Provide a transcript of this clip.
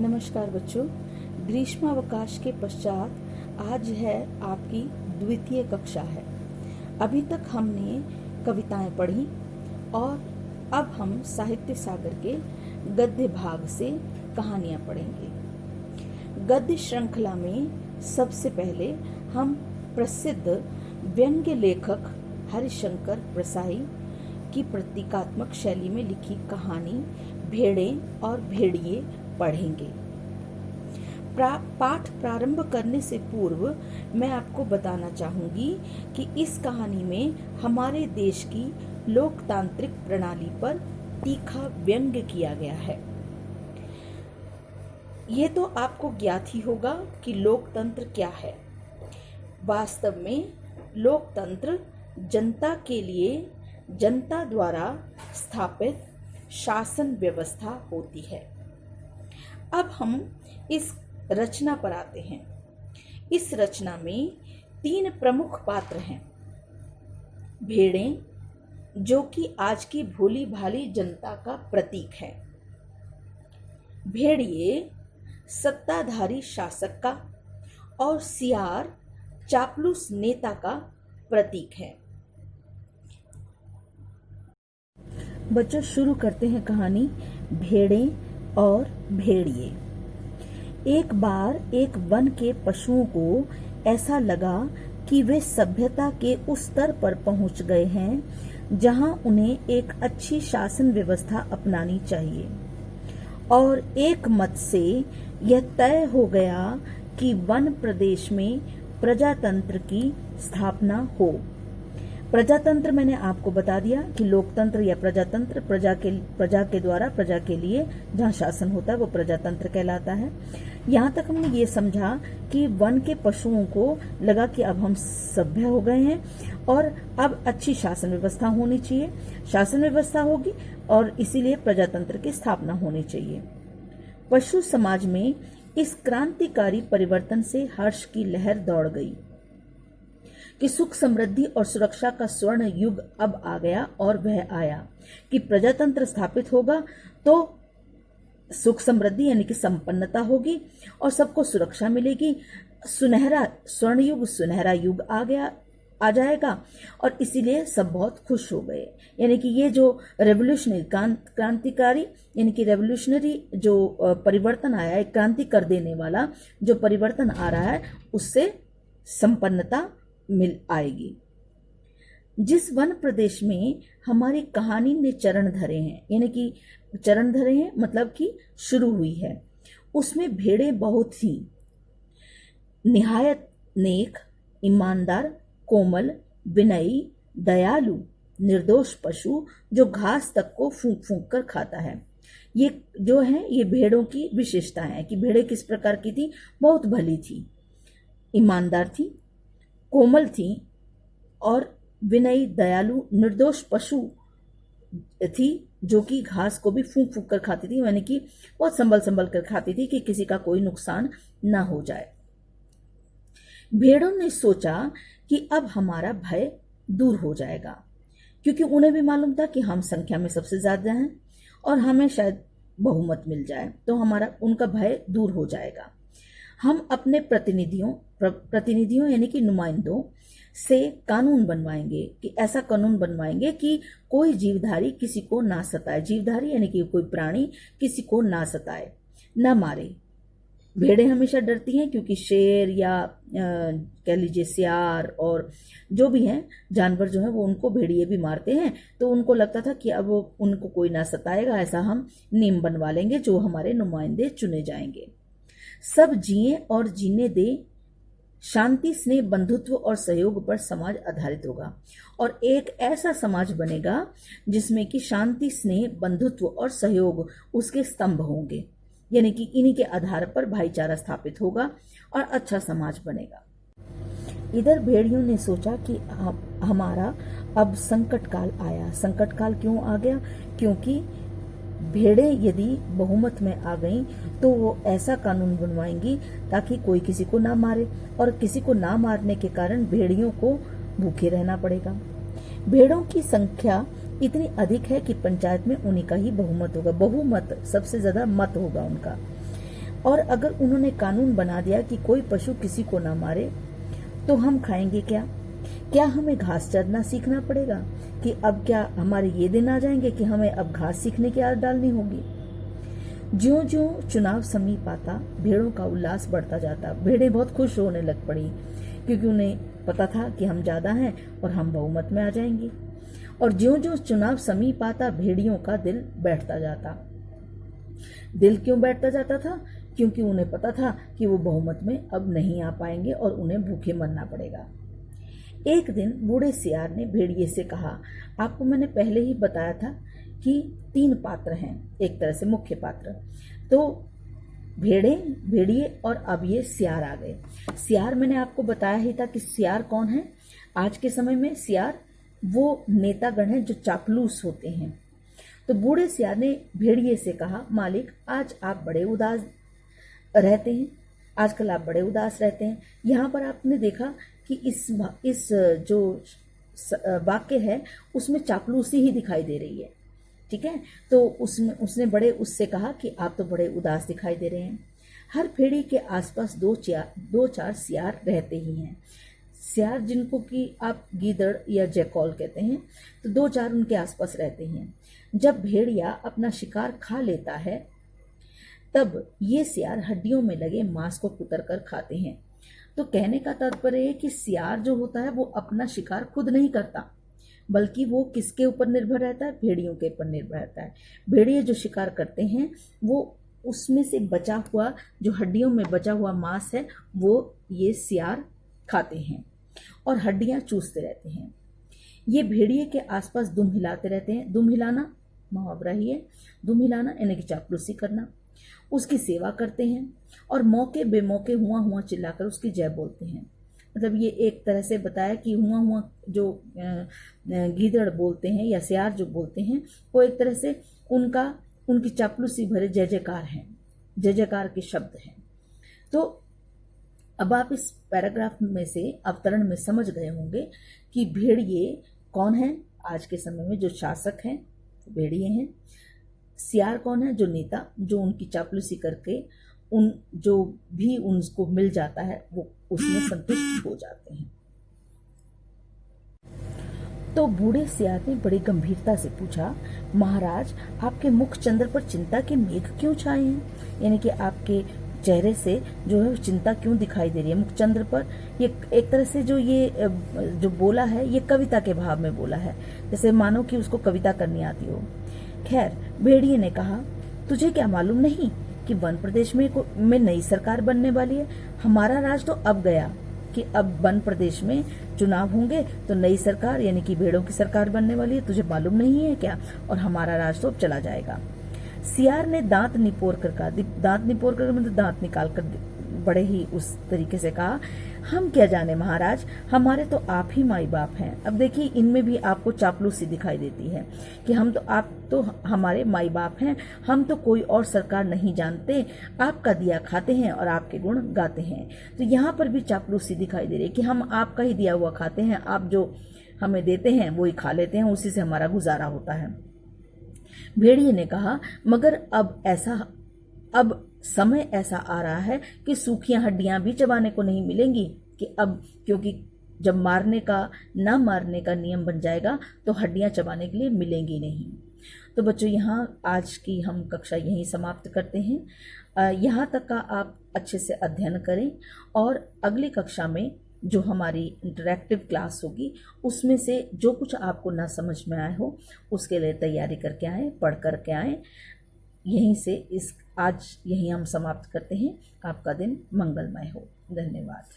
नमस्कार बच्चों, ग्रीष्मावकाश के पश्चात आज है आपकी द्वितीय कक्षा है। अभी तक हमने कविताएं पढ़ी और अब हम साहित्य सागर के गद्य भाग से कहानियां पढ़ेंगे। गद्य श्रृंखला में सबसे पहले हम प्रसिद्ध व्यंग्य लेखक हरिशंकर प्रसाई की प्रतीकात्मक शैली में लिखी कहानी भेड़ें और भेड़िए पढ़ेंगे। पाठ प्रारंभ करने से पूर्व मैं आपको बताना चाहूंगी कि इस कहानी में हमारे देश की लोकतांत्रिक प्रणाली पर तीखा व्यंग्य किया गया है। ये तो आपको ज्ञात ही होगा कि लोकतंत्र क्या है। वास्तव में लोकतंत्र जनता के लिए जनता द्वारा स्थापित शासन व्यवस्था होती है। अब हम इस रचना पर आते हैं। इस रचना में 3 प्रमुख पात्र हैं। भेड़ें, जो कि आज की भोली भाली जनता का प्रतीक है। भेड़िए, सत्ताधारी शासक का, और सियार, चापलूस नेता का प्रतीक है। बच्चों, शुरू करते हैं कहानी भेड़ें और भेड़िए। एक बार एक वन के पशुओं को ऐसा लगा कि वे सभ्यता के उस स्तर पर पहुंच गए हैं जहां उन्हें एक अच्छी शासन व्यवस्था अपनानी चाहिए, और एक मत से यह तय हो गया कि वन प्रदेश में प्रजातंत्र की स्थापना हो। प्रजातंत्र मैंने आपको बता दिया कि लोकतंत्र या प्रजातंत्र, प्रजा के द्वारा प्रजा के लिए जहाँ शासन होता है वो प्रजातंत्र कहलाता है। यहाँ तक हमने ये समझा कि वन के पशुओं को लगा कि अब हम सभ्य हो गए हैं और अब अच्छी शासन व्यवस्था होनी चाहिए। शासन व्यवस्था होगी और इसीलिए प्रजातंत्र की स्थापना होनी चाहिए। पशु समाज में इस क्रांतिकारी परिवर्तन से हर्ष की लहर दौड़ गई कि सुख समृद्धि और सुरक्षा का स्वर्ण युग अब आ गया, और वह आया कि प्रजातंत्र स्थापित होगा तो सुख समृद्धि यानी कि संपन्नता होगी और सबको सुरक्षा मिलेगी। सुनहरा युग आ जाएगा, और इसीलिए सब बहुत खुश हो गए। यानी कि ये जो रेवोल्यूशनरी क्रांतिकारी यानी कि रेवोल्यूशनरी जो परिवर्तन आया है, क्रांति कर देने वाला जो परिवर्तन आ रहा है, उससे संपन्नता मिल आएगी। जिस वन प्रदेश में हमारी कहानी ने चरण धरे हैं, यानी कि चरण धरे हैं मतलब कि शुरू हुई है, उसमें भेड़ें बहुत थी। निहायत नेक, ईमानदार, कोमल, विनयी, दयालु, निर्दोष पशु जो घास तक को फूंक फूंक कर खाता है। ये जो है ये भेड़ों की विशेषता है कि भेड़ें किस प्रकार की थी। बहुत भली थी, ईमानदार थी, कोमल थी, और विनयी, दयालु, निर्दोष पशु थी जो कि घास को भी फूंक फूंक कर खाती थी, यानी कि बहुत संभल कर खाती थी कि किसी का कोई नुकसान ना हो जाए। भेड़ों ने सोचा कि अब हमारा भय दूर हो जाएगा, क्योंकि उन्हें भी मालूम था कि हम संख्या में सबसे ज्यादा हैं और हमें शायद बहुमत मिल जाए तो उनका भय दूर हो जाएगा। हम अपने प्रतिनिधियों यानी कि नुमाइंदों से कानून बनवाएंगे कि ऐसा कानून बनवाएंगे कि कोई जीवधारी किसी को ना सताए। जीवधारी यानी कि कोई प्राणी किसी को ना सताए, ना मारे। भेड़ें हमेशा डरती हैं क्योंकि शेर या कह लीजिए सियार और जो भी हैं जानवर जो हैं वो उनको भेड़िए भी मारते हैं। तो उनको लगता था कि अब उनको कोई ना सताएगा, ऐसा हम नियम बनवा लेंगे जो हमारे नुमाइंदे चुने जाएंगे। सब जिए और जीने दे, शांति, स्नेह, बंधुत्व और सहयोग पर समाज आधारित होगा, और एक ऐसा समाज बनेगा जिसमें कि शांति, स्नेह, बंधुत्व और सहयोग उसके स्तंभ होंगे। यानी कि इन्हीं के आधार पर भाईचारा स्थापित होगा और अच्छा समाज बनेगा। इधर भेड़ियों ने सोचा कि हमारा अब संकट काल आया। संकट काल क्यों आ गया? क्योंकि भेड़ें यदि बहुमत में आ गईं तो वो ऐसा कानून बनवाएंगी ताकि कोई किसी को ना मारे, और किसी को ना मारने के कारण भेड़ियों को भूखे रहना पड़ेगा। भेड़ों की संख्या इतनी अधिक है कि पंचायत में उन्हीं का ही बहुमत होगा। बहुमत सबसे ज्यादा मत होगा उनका। और अगर उन्होंने कानून बना दिया कि कोई पशु किसी को ना मारे, तो हम खाएंगे क्या? क्या हमें घास चरना सीखना पड़ेगा कि अब क्या हमारे ये दिन आ जाएंगे कि हमें अब घास सीखने की आदत डालनी होगी? ज्यों ज्यों चुनाव समीप आता, भेड़ों का उल्लास बढ़ता जाता। भेड़ें बहुत खुश होने लग पड़ी, क्योंकि उन्हें पता था कि हम ज्यादा हैं और हम बहुमत में आ जाएंगे। और ज्यों ज्यों चुनाव समीप आता, भेड़ियों का दिल बैठता जाता। दिल क्यों बैठता जाता था? क्योंकि उन्हें पता था कि वो बहुमत में अब नहीं आ पाएंगे और उन्हें भूखे मरना पड़ेगा। एक दिन बूढ़े सियार ने भेड़िए से कहा, आपको मैंने पहले ही बताया था कि 3 पात्र हैं, एक तरह से मुख्य पात्र। तो भेड़िए और अब ये सियार आ गए। सियार मैंने आपको बताया ही था कि सियार कौन है। आज के समय में सियार वो नेतागण हैं जो चापलूस होते हैं। तो बूढ़े सियार ने भेड़िए से कहा, मालिक, आज आप बड़े उदास रहते हैं, आजकल आप बड़े उदास रहते हैं। यहाँ पर आपने देखा कि इस जो वाक्य है उसमें चापलूसी ही दिखाई दे रही है, ठीक है। तो उसने बड़े उससे कहा कि आप तो बड़े उदास दिखाई दे रहे हैं। हर भेड़ी के आसपास 2-4 सियार रहते ही हैं। सियार जिनको कि आप गीदड़ या जैकॉल कहते हैं, तो 2-4 उनके आसपास रहते हैं। जब भेड़िया अपना शिकार खा लेता है, तब ये सियार हड्डियों में लगे मांस को कुतर कर खाते हैं। तो कहने का तात्पर्य है कि सियार जो होता है वो अपना शिकार खुद नहीं करता, बल्कि वो किसके ऊपर निर्भर रहता है? भेड़ियों के ऊपर निर्भर रहता है। भेड़िए जो शिकार करते हैं वो उसमें से बचा हुआ, जो हड्डियों में बचा हुआ मांस है, वो ये सियार खाते हैं और हड्डियां चूसते रहते हैं। ये भेड़िए के आसपास दुम हिलाते रहते हैं। दुम हिलाना मुहावरा ही है। दुम हिलाना यानी कि चापलूसी करना। उसकी सेवा करते हैं और मौके बेमौके हुआ हुआ चिल्लाकर उसकी जय बोलते हैं। मतलब ये एक तरह से बताया कि हुआ हुआ जो गीदड़ बोलते हैं या सियार जो बोलते हैं, वो एक तरह से उनकी चापलूसी भरे जय जयकार हैं, जय जयकार के शब्द हैं। तो अब आप इस पैराग्राफ में से अवतरण में समझ गए होंगे कि भेड़िए कौन है। आज के समय में जो शासक हैं भेड़िए हैं। सियार कौन है? जो नेता, जो उनकी चापलूसी करके उन जो भी उनको मिल जाता है वो उसमें संतुष्ट हो जाते हैं। तो बूढ़े सियार ने बड़ी गंभीरता से पूछा, महाराज, आपके मुख चंद्र पर चिंता के मेघ क्यों छाए हैं? यानी कि आपके चेहरे से जो है चिंता क्यों दिखाई दे रही है मुख चंद्र पर? ये एक तरह से जो बोला है ये कविता के भाव में बोला है, जैसे मानो कि उसको कविता करनी आती हो। खैर, भेड़िए ने कहा, तुझे क्या मालूम नहीं कि वन प्रदेश में नई सरकार बनने वाली है? हमारा राज तो अब गया कि अब वन प्रदेश में चुनाव होंगे तो नई सरकार यानी कि भेड़ों की सरकार बनने वाली है। तुझे मालूम नहीं है क्या? और हमारा राज तो अब चला जाएगा। सियार ने दांत निपोर कर मतलब दांत निकाल कर बड़े ही उस तरीके से कहा, हम क्या जाने महाराज, हमारे तो आप ही माई बाप हैं। अब देखिए, इनमें भी आपको चापलूसी दिखाई देती है कि आप तो हमारे माई बाप हैं, हम तो कोई और सरकार नहीं जानते, आपका दिया खाते हैं और आपके गुण गाते हैं। तो यहाँ पर भी चापलूसी दिखाई दे रही है कि हम आपका ही दिया हुआ खाते हैं, आप जो हमें देते हैं वही खा लेते हैं, उसी से हमारा गुजारा होता है। भेड़िए ने कहा, मगर अब समय ऐसा आ रहा है कि सूखियां हड्डियां भी चबाने को नहीं मिलेंगी कि अब, क्योंकि जब ना मारने का नियम बन जाएगा तो हड्डियां चबाने के लिए मिलेंगी नहीं। तो बच्चों, यहाँ आज की हम कक्षा यहीं समाप्त करते हैं। यहाँ तक का आप अच्छे से अध्ययन करें और अगली कक्षा में जो हमारी इंटरैक्टिव क्लास होगी उसमें से जो कुछ आपको ना समझ में आए हो उसके लिए तैयारी करके आए, पढ़ करके आए। यहीं से आज यहीं हम समाप्त करते हैं। आपका दिन मंगलमय हो। धन्यवाद।